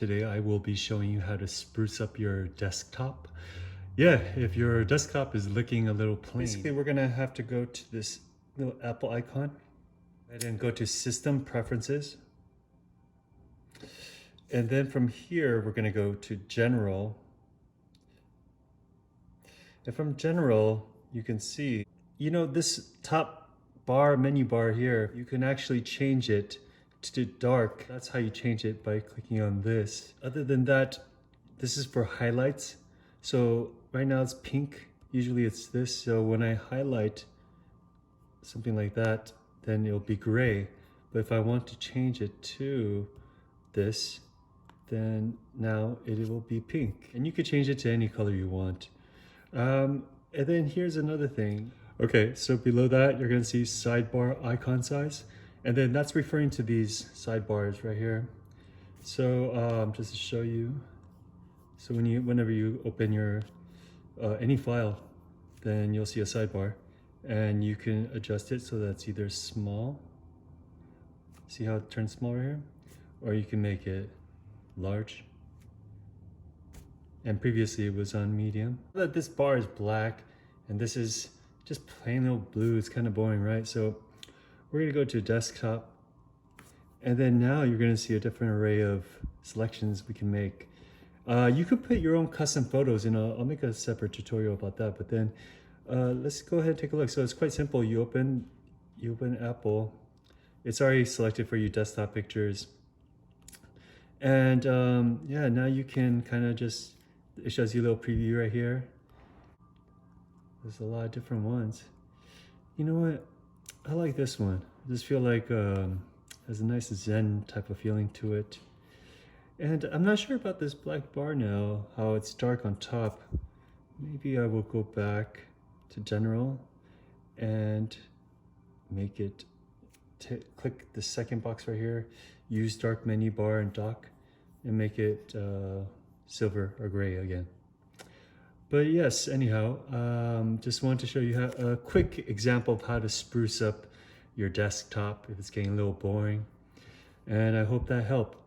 Today I will be showing you how to spruce up your desktop. Yeah, if your desktop is looking a little plain. Basically, we're gonna have to go to this little Apple icon and then go to System Preferences. And then from here, we're gonna go to General. And from General, you can see, this top bar, menu bar here, you can actually change it to dark. That's how you change it, by clicking on this. Other than that, this is for highlights. So right now it's pink, usually it's this. So when I highlight something like that, then it'll be gray. But if I want to change it to this, then now it will be pink. And you could change it to any color you want. And then here's another thing. Okay, so below that, you're gonna see sidebar icon size. And then that's referring to these sidebars right here. So just to show you, so whenever you open your any file, then you'll see a sidebar, and you can adjust it so that it's either small. See how it turns small right here, or you can make it large. And previously it was on medium. That this bar is black, and this is just plain old blue. It's kind of boring, right? So we're gonna go to desktop, and then now you're gonna see a different array of selections we can make. You could put your own custom photos in. I'll make a separate tutorial about that, but then let's go ahead and take a look. So it's quite simple. You open Apple. It's already selected for you, desktop pictures. And yeah, now you can kind of just, it shows you a little preview right here. There's a lot of different ones. You know what? I like this one. I just feel like has a nice Zen type of feeling to it. And I'm not sure about this black bar now, how it's dark on top. Maybe I will go back to General and make it, click the second box right here, use dark menu bar and dock, and make it silver or gray again. But yes, anyhow, just wanted to show you a quick example of how to spruce up your desktop if it's getting a little boring. And I hope that helped.